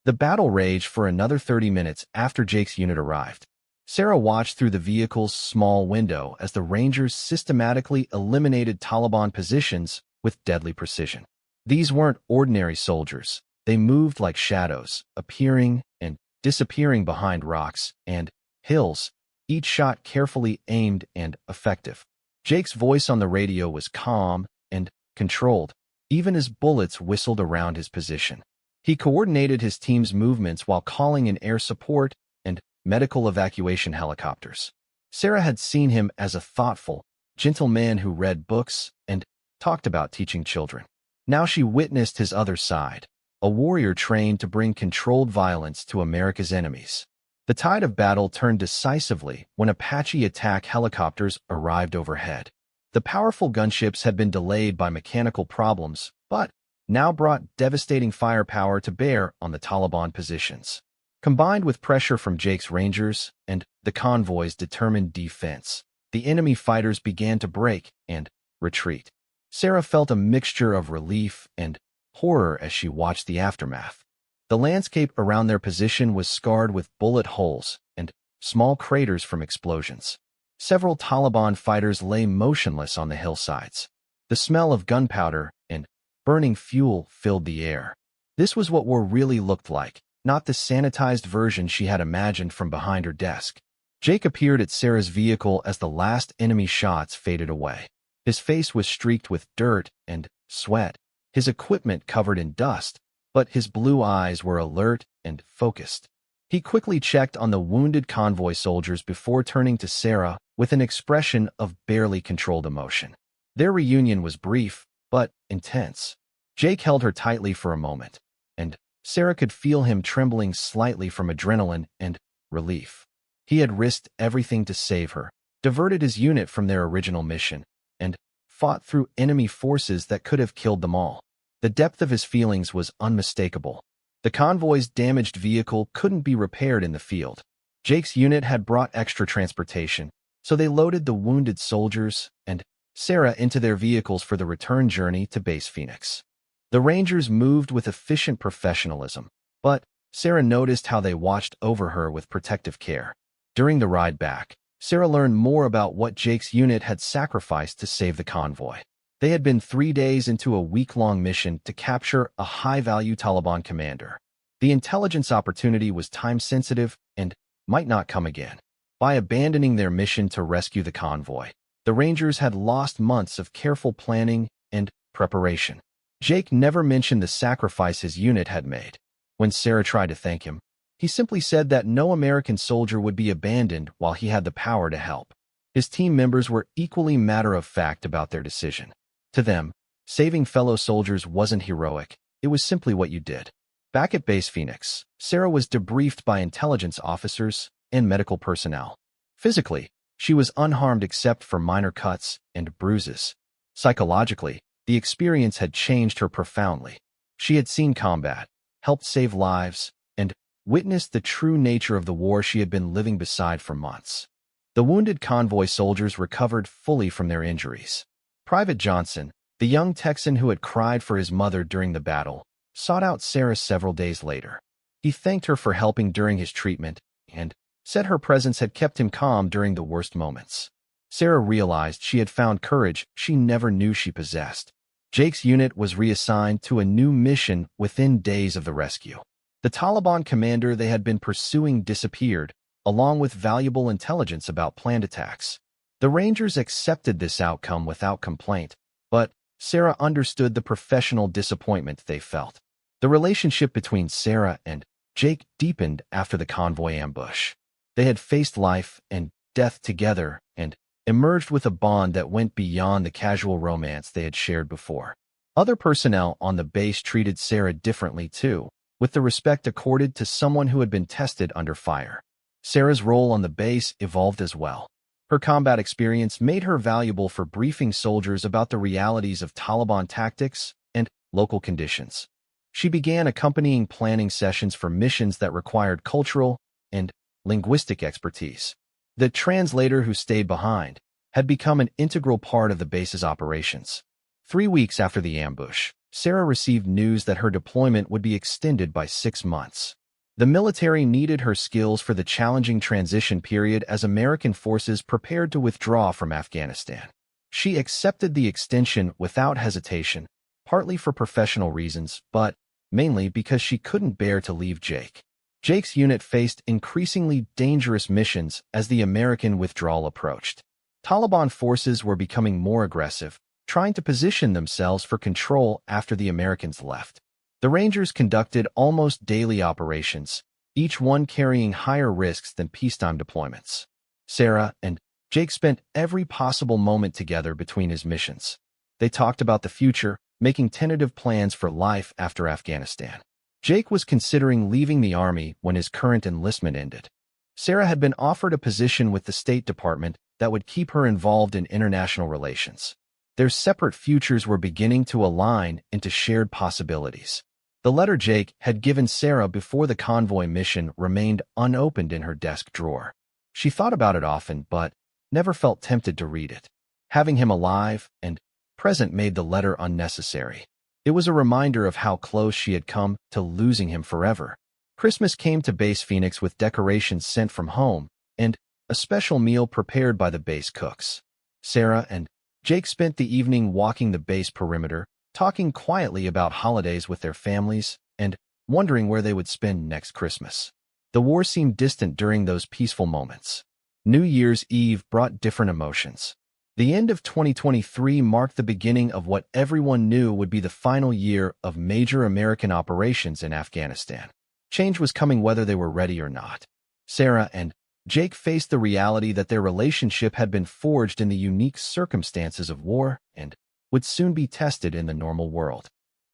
The battle raged for another 30 minutes after Jake's unit arrived. Sarah watched through the vehicle's small window as the Rangers systematically eliminated Taliban positions with deadly precision. These weren't ordinary soldiers. They moved like shadows, appearing and disappearing behind rocks and hills, each shot carefully aimed and effective. Jake's voice on the radio was calm and controlled, even as bullets whistled around his position. He coordinated his team's movements while calling in air support and medical evacuation helicopters. Sarah had seen him as a thoughtful, gentle man who read books and talked about teaching children. Now she witnessed his other side, a warrior trained to bring controlled violence to America's enemies. The tide of battle turned decisively when Apache attack helicopters arrived overhead. The powerful gunships had been delayed by mechanical problems, but now brought devastating firepower to bear on the Taliban positions. Combined with pressure from Jake's Rangers and the convoy's determined defense, the enemy fighters began to break and retreat. Sarah felt a mixture of relief and horror as she watched the aftermath. The landscape around their position was scarred with bullet holes and small craters from explosions. Several Taliban fighters lay motionless on the hillsides. The smell of gunpowder and burning fuel filled the air. This was what war really looked like, not the sanitized version she had imagined from behind her desk. Jake appeared at Sarah's vehicle as the last enemy shots faded away. His face was streaked with dirt and sweat, his equipment covered in dust, but his blue eyes were alert and focused. He quickly checked on the wounded convoy soldiers before turning to Sarah with an expression of barely controlled emotion. Their reunion was brief, but intense. Jake held her tightly for a moment, and Sarah could feel him trembling slightly from adrenaline and relief. He had risked everything to save her, diverted his unit from their original mission, and fought through enemy forces that could have killed them all. The depth of his feelings was unmistakable. The convoy's damaged vehicle couldn't be repaired in the field. Jake's unit had brought extra transportation, so they loaded the wounded soldiers and Sarah into their vehicles for the return journey to Base Phoenix. The Rangers moved with efficient professionalism, but Sarah noticed how they watched over her with protective care. During the ride back, Sarah learned more about what Jake's unit had sacrificed to save the convoy. They had been 3 days into a week-long mission to capture a high-value Taliban commander. The intelligence opportunity was time-sensitive and might not come again. By abandoning their mission to rescue the convoy, the Rangers had lost months of careful planning and preparation. Jake never mentioned the sacrifice his unit had made. When Sarah tried to thank him, he simply said that no American soldier would be abandoned while he had the power to help. His team members were equally matter-of-fact about their decision. To them, saving fellow soldiers wasn't heroic, it was simply what you did. Back at Base Phoenix, Sarah was debriefed by intelligence officers and medical personnel. Physically, she was unharmed except for minor cuts and bruises. Psychologically, the experience had changed her profoundly. She had seen combat, helped save lives, and witnessed the true nature of the war she had been living beside for months. The wounded convoy soldiers recovered fully from their injuries. Private Johnson, the young Texan who had cried for his mother during the battle, sought out Sarah several days later. He thanked her for helping during his treatment and said her presence had kept him calm during the worst moments. Sarah realized she had found courage she never knew she possessed. Jake's unit was reassigned to a new mission within days of the rescue. The Taliban commander they had been pursuing disappeared, along with valuable intelligence about planned attacks. The Rangers accepted this outcome without complaint, but Sarah understood the professional disappointment they felt. The relationship between Sarah and Jake deepened after the convoy ambush. They had faced life and death together and emerged with a bond that went beyond the casual romance they had shared before. Other personnel on the base treated Sarah differently too, with the respect accorded to someone who had been tested under fire. Sarah's role on the base evolved as well. Her combat experience made her valuable for briefing soldiers about the realities of Taliban tactics and local conditions. She began accompanying planning sessions for missions that required cultural and linguistic expertise. The translator who stayed behind had become an integral part of the base's operations. 3 weeks after the ambush, Sarah received news that her deployment would be extended by 6 months. The military needed her skills for the challenging transition period as American forces prepared to withdraw from Afghanistan. She accepted the extension without hesitation, partly for professional reasons, but mainly because she couldn't bear to leave Jake. Jake's unit faced increasingly dangerous missions as the American withdrawal approached. Taliban forces were becoming more aggressive, trying to position themselves for control after the Americans left. The Rangers conducted almost daily operations, each one carrying higher risks than peacetime deployments. Sarah and Jake spent every possible moment together between his missions. They talked about the future, making tentative plans for life after Afghanistan. Jake was considering leaving the Army when his current enlistment ended. Sarah had been offered a position with the State Department that would keep her involved in international relations. Their separate futures were beginning to align into shared possibilities. The letter Jake had given Sarah before the convoy mission remained unopened in her desk drawer. She thought about it often, but never felt tempted to read it. Having him alive and present made the letter unnecessary. It was a reminder of how close she had come to losing him forever. Christmas came to Base Phoenix with decorations sent from home and a special meal prepared by the base cooks. Sarah and Jake spent the evening walking the base perimeter, talking quietly about holidays with their families and wondering where they would spend next Christmas. The war seemed distant during those peaceful moments. New Year's Eve brought different emotions. The end of 2023 marked the beginning of what everyone knew would be the final year of major American operations in Afghanistan. Change was coming whether they were ready or not. Sarah and Jake faced the reality that their relationship had been forged in the unique circumstances of war and would soon be tested in the normal world.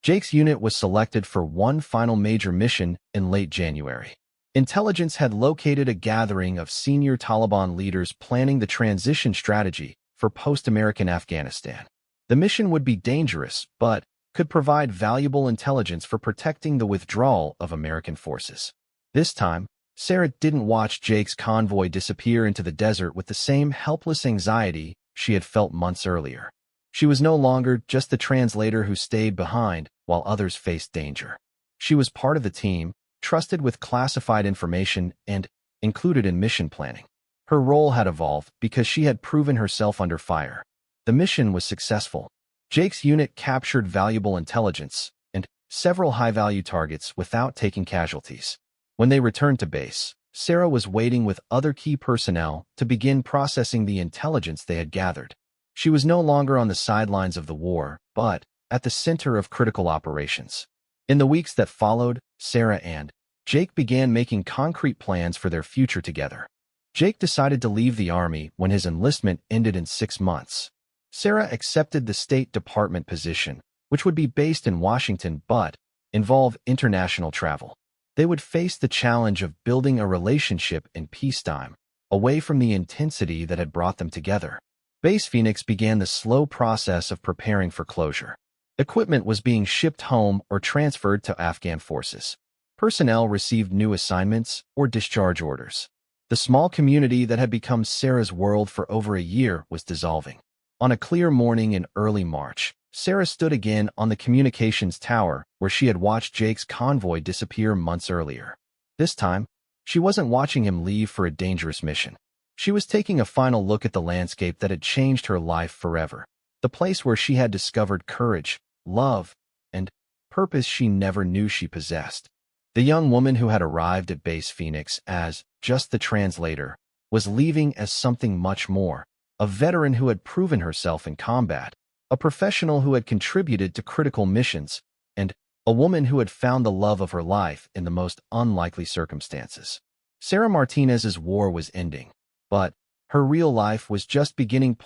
Jake's unit was selected for one final major mission in late January. Intelligence had located a gathering of senior Taliban leaders planning the transition strategy for post-American Afghanistan. The mission would be dangerous, but could provide valuable intelligence for protecting the withdrawal of American forces. This time, Sarah didn't watch Jake's convoy disappear into the desert with the same helpless anxiety she had felt months earlier. She was no longer just the translator who stayed behind while others faced danger. She was part of the team, trusted with classified information and included in mission planning. Her role had evolved because she had proven herself under fire. The mission was successful. Jake's unit captured valuable intelligence and several high-value targets without taking casualties. When they returned to base, Sarah was waiting with other key personnel to begin processing the intelligence they had gathered. She was no longer on the sidelines of the war, but at the center of critical operations. In the weeks that followed, Sarah and Jake began making concrete plans for their future together. Jake decided to leave the Army when his enlistment ended in 6 months. Sarah accepted the State Department position, which would be based in Washington but involve international travel. They would face the challenge of building a relationship in peacetime, away from the intensity that had brought them together. Base Phoenix began the slow process of preparing for closure. Equipment was being shipped home or transferred to Afghan forces. Personnel received new assignments or discharge orders. The small community that had become Sarah's world for over a year was dissolving. On a clear morning in early March, Sarah stood again on the communications tower where she had watched Jake's convoy disappear months earlier. This time, she wasn't watching him leave for a dangerous mission. She was taking a final look at the landscape that had changed her life forever, the place where she had discovered courage, love, and purpose she never knew she possessed. The young woman who had arrived at Base Phoenix as just the translator was leaving as something much more, a veteran who had proven herself in combat, a professional who had contributed to critical missions, and a woman who had found the love of her life in the most unlikely circumstances. Sarah Martinez's war was ending, but her real life was just beginning.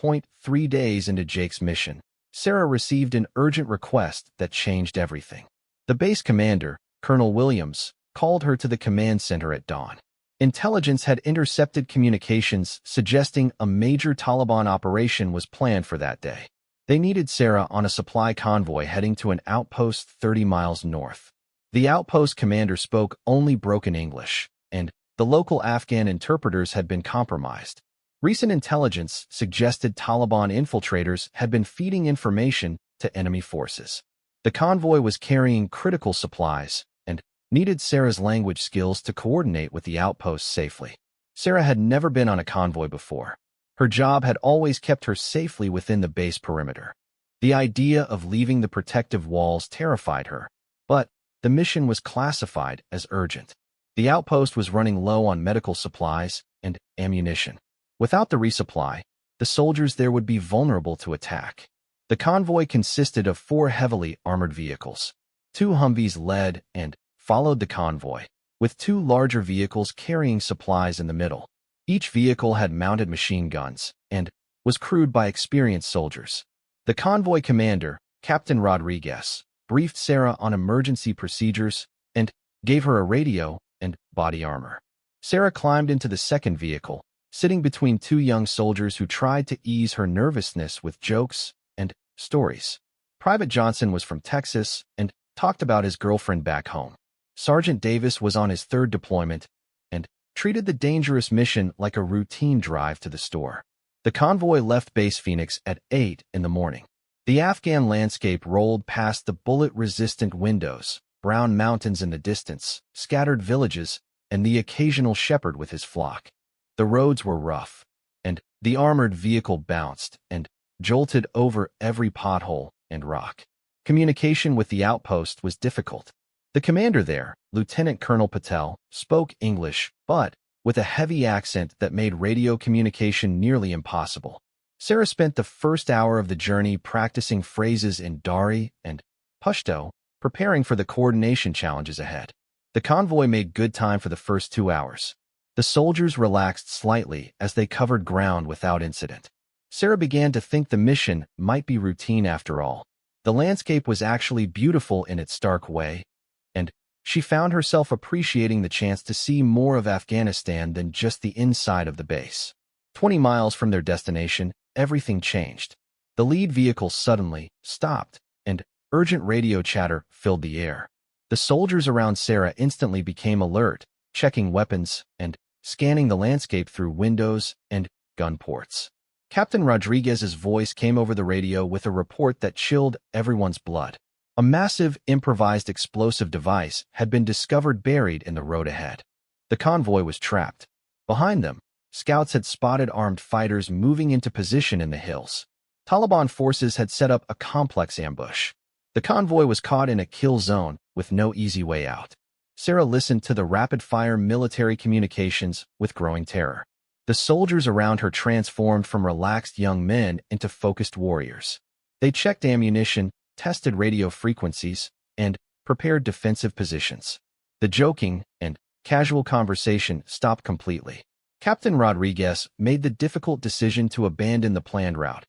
3 days into Jake's mission, Sarah received an urgent request that changed everything. The base commander, Colonel Williams, called her to the command center at dawn. Intelligence had intercepted communications suggesting a major Taliban operation was planned for that day. They needed Sarah on a supply convoy heading to an outpost 30 miles north. The outpost commander spoke only broken English, and the local Afghan interpreters had been compromised. Recent intelligence suggested Taliban infiltrators had been feeding information to enemy forces. The convoy was carrying critical supplies and needed Sarah's language skills to coordinate with the outposts safely. Sarah had never been on a convoy before. Her job had always kept her safely within the base perimeter. The idea of leaving the protective walls terrified her, but the mission was classified as urgent. The outpost was running low on medical supplies and ammunition. Without the resupply, the soldiers there would be vulnerable to attack. The convoy consisted of 4 heavily armored vehicles. 2 Humvees led and followed the convoy, with 2 larger vehicles carrying supplies in the middle. Each vehicle had mounted machine guns and was crewed by experienced soldiers. The convoy commander, Captain Rodriguez, briefed Sarah on emergency procedures and gave her a radio and body armor. Sarah climbed into the second vehicle, sitting between 2 young soldiers who tried to ease her nervousness with jokes and stories. Private Johnson was from Texas and talked about his girlfriend back home. Sergeant Davis was on his 3rd deployment and treated the dangerous mission like a routine drive to the store. The convoy left Base Phoenix at 8 in the morning. The Afghan landscape rolled past the bullet-resistant windows, brown mountains in the distance, scattered villages, and the occasional shepherd with his flock. The roads were rough, and the armored vehicle bounced and jolted over every pothole and rock. Communication with the outpost was difficult. The commander there, Lieutenant Colonel Patel, spoke English, but with a heavy accent that made radio communication nearly impossible. Sarah spent the first hour of the journey practicing phrases in Dari and Pashto, preparing for the coordination challenges ahead. The convoy made good time for the first 2 hours. The soldiers relaxed slightly as they covered ground without incident. Sarah began to think the mission might be routine after all. The landscape was actually beautiful in its stark way, and she found herself appreciating the chance to see more of Afghanistan than just the inside of the base. 20 miles from their destination, everything changed. The lead vehicle suddenly stopped, and urgent radio chatter filled the air. The soldiers around Sarah instantly became alert, checking weapons and scanning the landscape through windows and gun ports. Captain Rodriguez's voice came over the radio with a report that chilled everyone's blood. A massive, improvised explosive device had been discovered buried in the road ahead. The convoy was trapped. Behind them, scouts had spotted armed fighters moving into position in the hills. Taliban forces had set up a complex ambush. The convoy was caught in a kill zone with no easy way out. Sarah listened to the rapid-fire military communications with growing terror. The soldiers around her transformed from relaxed young men into focused warriors. They checked ammunition, tested radio frequencies, and prepared defensive positions. The joking and casual conversation stopped completely. Captain Rodriguez made the difficult decision to abandon the planned route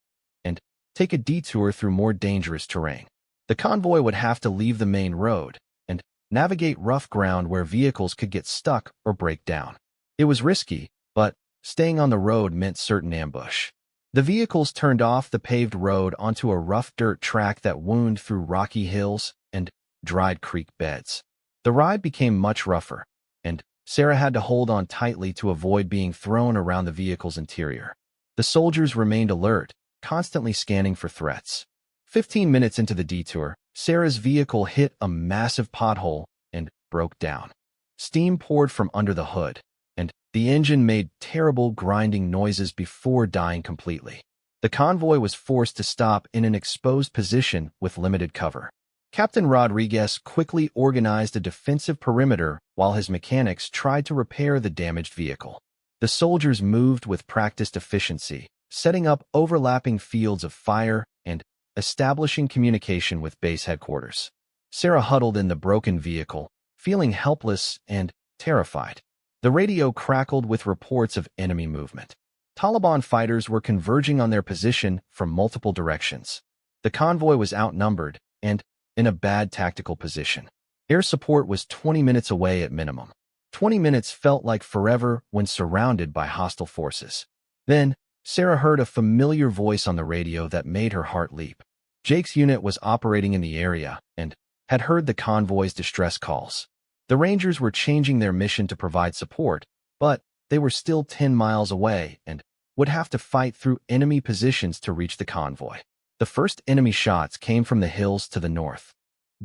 and take a detour through more dangerous terrain. The convoy would have to leave the main road and navigate rough ground where vehicles could get stuck or break down. It was risky, but staying on the road meant certain ambush. The vehicles turned off the paved road onto a rough dirt track that wound through rocky hills and dried creek beds. The ride became much rougher, and Sarah had to hold on tightly to avoid being thrown around the vehicle's interior. The soldiers remained alert, constantly scanning for threats. 15 minutes into the detour, Sarah's vehicle hit a massive pothole and broke down. Steam poured from under the hood, and the engine made terrible grinding noises before dying completely. The convoy was forced to stop in an exposed position with limited cover. Captain Rodriguez quickly organized a defensive perimeter while his mechanics tried to repair the damaged vehicle. The soldiers moved with practiced efficiency, setting up overlapping fields of fire and establishing communication with base headquarters. Sarah huddled in the broken vehicle, feeling helpless and terrified. The radio crackled with reports of enemy movement. Taliban fighters were converging on their position from multiple directions. The convoy was outnumbered and in a bad tactical position. Air support was 20 minutes away at minimum. 20 minutes felt like forever when surrounded by hostile forces. Then, Sarah heard a familiar voice on the radio that made her heart leap. Jake's unit was operating in the area and had heard the convoy's distress calls. The Rangers were changing their mission to provide support, but they were still 10 miles away and would have to fight through enemy positions to reach the convoy. The first enemy shots came from the hills to the north.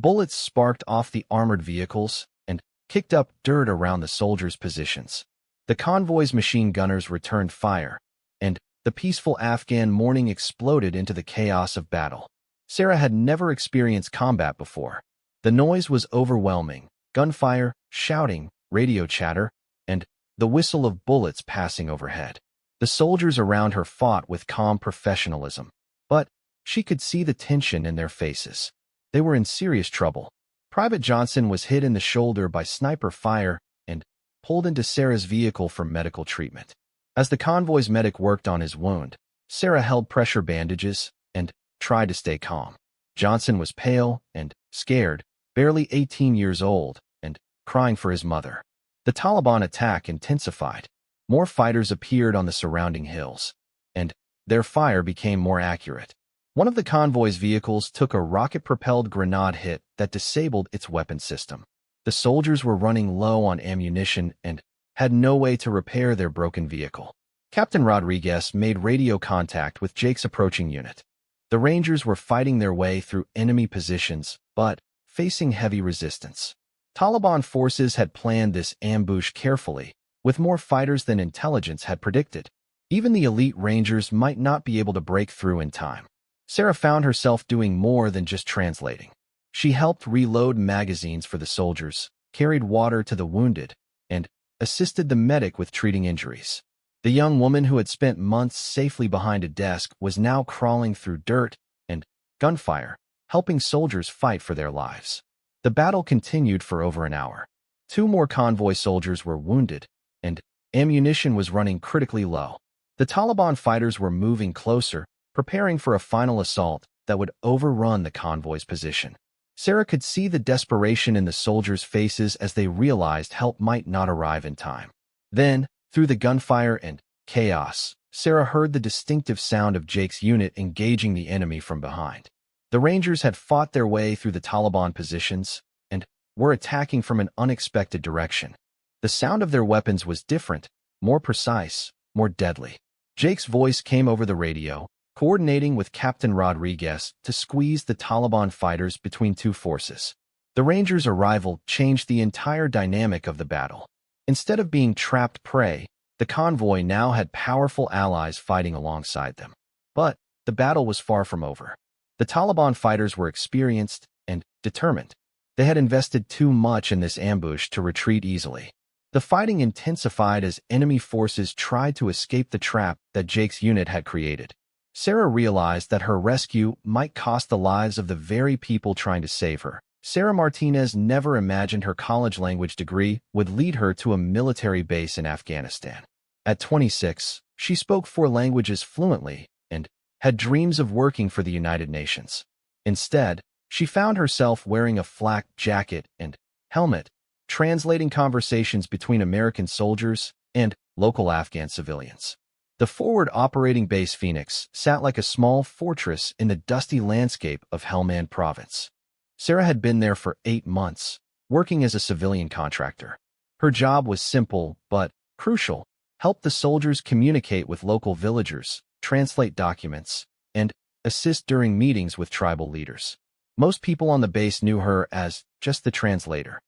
Bullets sparked off the armored vehicles and kicked up dirt around the soldiers' positions. The convoy's machine gunners returned fire, and the peaceful Afghan morning exploded into the chaos of battle. Sarah had never experienced combat before. The noise was overwhelming: gunfire, shouting, radio chatter, and the whistle of bullets passing overhead. The soldiers around her fought with calm professionalism, but she could see the tension in their faces. They were in serious trouble. Private Johnson was hit in the shoulder by sniper fire and pulled into Sarah's vehicle for medical treatment. As the convoy's medic worked on his wound, Sarah held pressure bandages and tried to stay calm. Johnson was pale and scared, barely 18 years old, and crying for his mother. The Taliban attack intensified. More fighters appeared on the surrounding hills, and their fire became more accurate. One of the convoy's vehicles took a rocket-propelled grenade hit that disabled its weapon system. The soldiers were running low on ammunition and had no way to repair their broken vehicle. Captain Rodriguez made radio contact with Jake's approaching unit. The Rangers were fighting their way through enemy positions, but facing heavy resistance. Taliban forces had planned this ambush carefully, with more fighters than intelligence had predicted. Even the elite Rangers might not be able to break through in time. Sarah found herself doing more than just translating. She helped reload magazines for the soldiers, carried water to the wounded, and assisted the medic with treating injuries. The young woman who had spent months safely behind a desk was now crawling through dirt and gunfire, helping soldiers fight for their lives. The battle continued for over an hour. 2 more convoy soldiers were wounded, and ammunition was running critically low. The Taliban fighters were moving closer, preparing for a final assault that would overrun the convoy's position. Sarah could see the desperation in the soldiers' faces as they realized help might not arrive in time. Then, through the gunfire and chaos, Sarah heard the distinctive sound of Jake's unit engaging the enemy from behind. The Rangers had fought their way through the Taliban positions and were attacking from an unexpected direction. The sound of their weapons was different, more precise, more deadly. Jake's voice came over the radio, coordinating with Captain Rodriguez to squeeze the Taliban fighters between 2 forces. The Rangers' arrival changed the entire dynamic of the battle. Instead of being trapped prey, the convoy now had powerful allies fighting alongside them. But the battle was far from over. The Taliban fighters were experienced and determined. They had invested too much in this ambush to retreat easily. The fighting intensified as enemy forces tried to escape the trap that Jake's unit had created. Sarah realized that her rescue might cost the lives of the very people trying to save her. Sarah Martinez never imagined her college language degree would lead her to a military base in Afghanistan. At 26, she spoke 4 languages fluently and had dreams of working for the United Nations. Instead, she found herself wearing a flak jacket and helmet, translating conversations between American soldiers and local Afghan civilians. The forward operating base Phoenix sat like a small fortress in the dusty landscape of Helmand Province. Sarah had been there for 8 months, working as a civilian contractor. Her job was simple but crucial: help the soldiers communicate with local villagers, translate documents, and assist during meetings with tribal leaders. Most people on the base knew her as just the translator.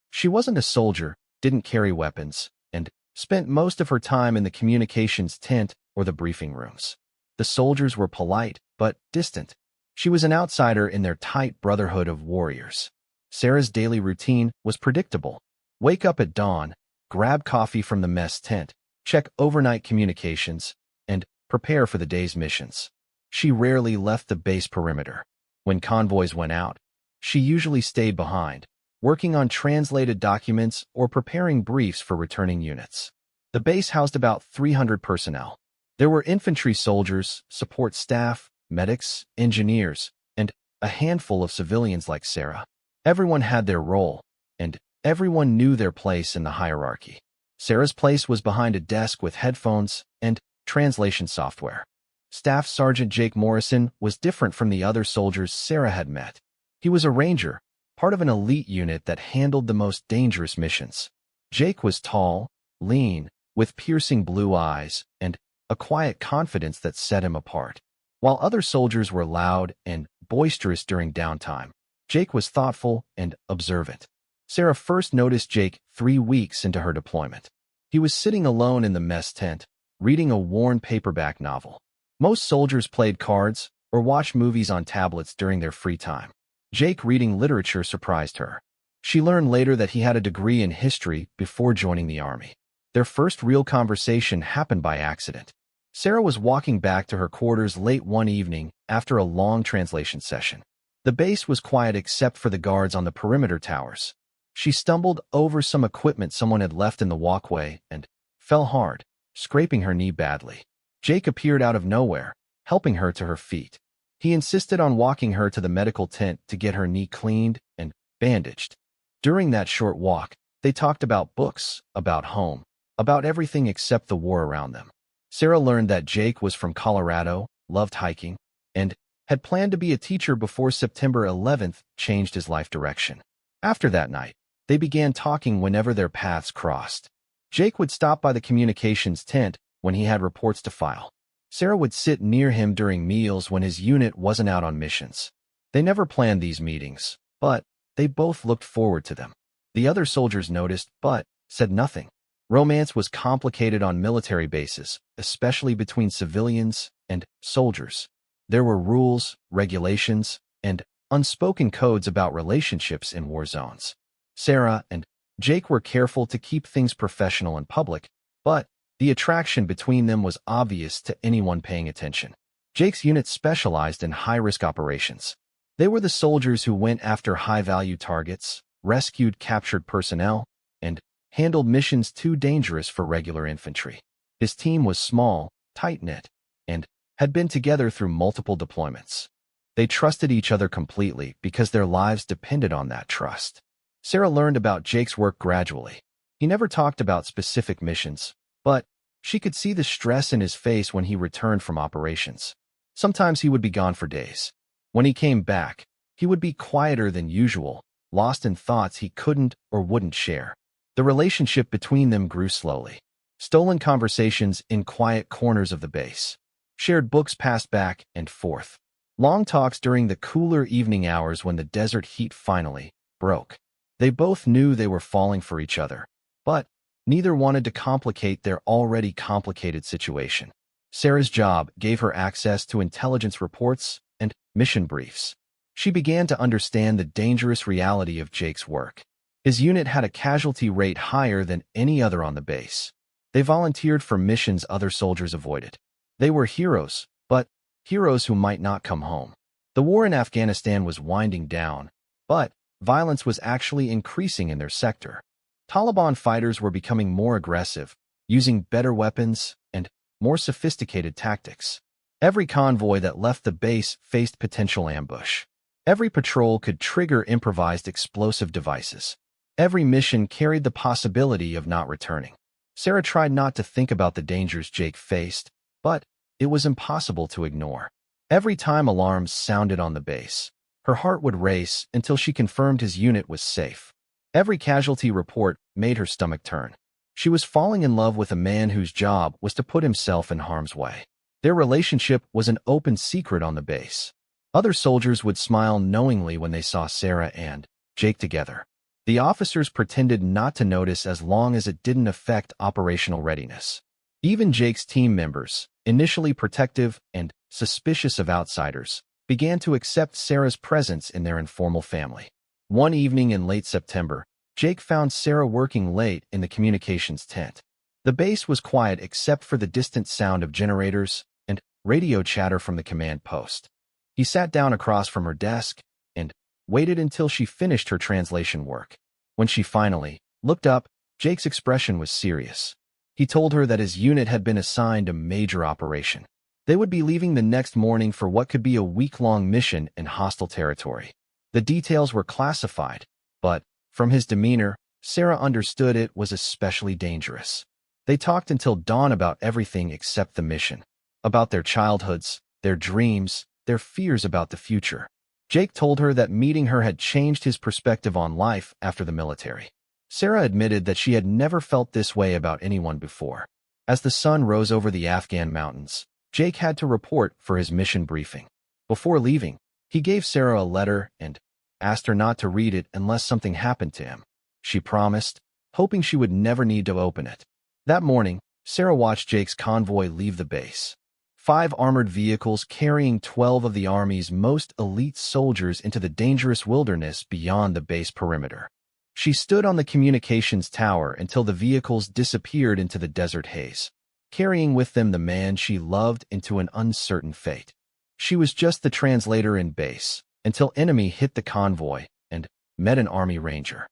She wasn't a soldier, didn't carry weapons, and spent most of her time in the communications tent or the briefing rooms. The soldiers were polite but distant. She was an outsider in their tight brotherhood of warriors. Sarah's daily routine was predictable. Wake up at dawn, grab coffee from the mess tent, check overnight communications, and prepare for the day's missions. She rarely left the base perimeter. When convoys went out, she usually stayed behind, working on translated documents or preparing briefs for returning units. The base housed about 300 personnel. There were infantry soldiers, support staff, medics, engineers, and a handful of civilians like Sarah. Everyone had their role, and everyone knew their place in the hierarchy. Sarah's place was behind a desk with headphones and translation software. Staff Sergeant Jake Morrison was different from the other soldiers Sarah had met. He was a ranger, part of an elite unit that handled the most dangerous missions. Jake was tall, lean, with piercing blue eyes, and a quiet confidence that set him apart. While other soldiers were loud and boisterous during downtime, Jake was thoughtful and observant. Sarah first noticed Jake 3 weeks into her deployment. He was sitting alone in the mess tent, reading a worn paperback novel. Most soldiers played cards or watched movies on tablets during their free time. Jake reading literature surprised her. She learned later that he had a degree in history before joining the army. Their first real conversation happened by accident. Sarah was walking back to her quarters late one evening after a long translation session. The base was quiet except for the guards on the perimeter towers. She stumbled over some equipment someone had left in the walkway and fell hard, scraping her knee badly. Jake appeared out of nowhere, helping her to her feet. He insisted on walking her to the medical tent to get her knee cleaned and bandaged. During that short walk, they talked about books, about home, about everything except the war around them. Sarah learned that Jake was from Colorado, loved hiking, and had planned to be a teacher before September 11th changed his life direction. After that night, they began talking whenever their paths crossed. Jake would stop by the communications tent when he had reports to file. Sarah would sit near him during meals when his unit wasn't out on missions. They never planned these meetings, but they both looked forward to them. The other soldiers noticed, but said nothing. Romance was complicated on military bases, especially between civilians and soldiers. There were rules, regulations, and unspoken codes about relationships in war zones. Sarah and Jake were careful to keep things professional and public, but the attraction between them was obvious to anyone paying attention. Jake's unit specialized in high-risk operations. They were the soldiers who went after high-value targets, rescued captured personnel, and handled missions too dangerous for regular infantry. His team was small, tight-knit, and had been together through multiple deployments. They trusted each other completely because their lives depended on that trust. Sarah learned about Jake's work gradually. He never talked about specific missions, but she could see the stress in his face when he returned from operations. Sometimes he would be gone for days. When he came back, he would be quieter than usual, lost in thoughts he couldn't or wouldn't share. The relationship between them grew slowly. Stolen conversations in quiet corners of the base. Shared books passed back and forth. Long talks during the cooler evening hours when the desert heat finally broke. They both knew they were falling for each other, but neither wanted to complicate their already complicated situation. Sarah's job gave her access to intelligence reports and mission briefs. She began to understand the dangerous reality of Jake's work. His unit had a casualty rate higher than any other on the base. They volunteered for missions other soldiers avoided. They were heroes, but heroes who might not come home. The war in Afghanistan was winding down, but violence was actually increasing in their sector. Taliban fighters were becoming more aggressive, using better weapons and more sophisticated tactics. Every convoy that left the base faced potential ambush. Every patrol could trigger improvised explosive devices. Every mission carried the possibility of not returning. Sarah tried not to think about the dangers Jake faced, but it was impossible to ignore. Every time alarms sounded on the base, her heart would race until she confirmed his unit was safe. Every casualty report made her stomach turn. She was falling in love with a man whose job was to put himself in harm's way. Their relationship was an open secret on the base. Other soldiers would smile knowingly when they saw Sarah and Jake together. The officers pretended not to notice as long as it didn't affect operational readiness. Even Jake's team members, initially protective and suspicious of outsiders, began to accept Sarah's presence in their informal family. One evening in late September, Jake found Sarah working late in the communications tent. The base was quiet except for the distant sound of generators and radio chatter from the command post. He sat down across from her desk and waited until she finished her translation work. When she finally looked up, Jake's expression was serious. He told her that his unit had been assigned a major operation. They would be leaving the next morning for what could be a week-long mission in hostile territory. The details were classified, but from his demeanor, Sarah understood it was especially dangerous. They talked until dawn about everything except the mission, about their childhoods, their dreams, their fears about the future. Jake told her that meeting her had changed his perspective on life after the military. Sarah admitted that she had never felt this way about anyone before. As the sun rose over the Afghan mountains, Jake had to report for his mission briefing. Before leaving, he gave Sarah a letter and asked her not to read it unless something happened to him. She promised, hoping she would never need to open it. That morning, Sarah watched Jake's convoy leave the base. 5 armored vehicles carrying 12 of the Army's most elite soldiers into the dangerous wilderness beyond the base perimeter. She stood on the communications tower until the vehicles disappeared into the desert haze, carrying with them the man she loved into an uncertain fate. She was just the translator in base, until enemy hit the convoy and met an Army ranger.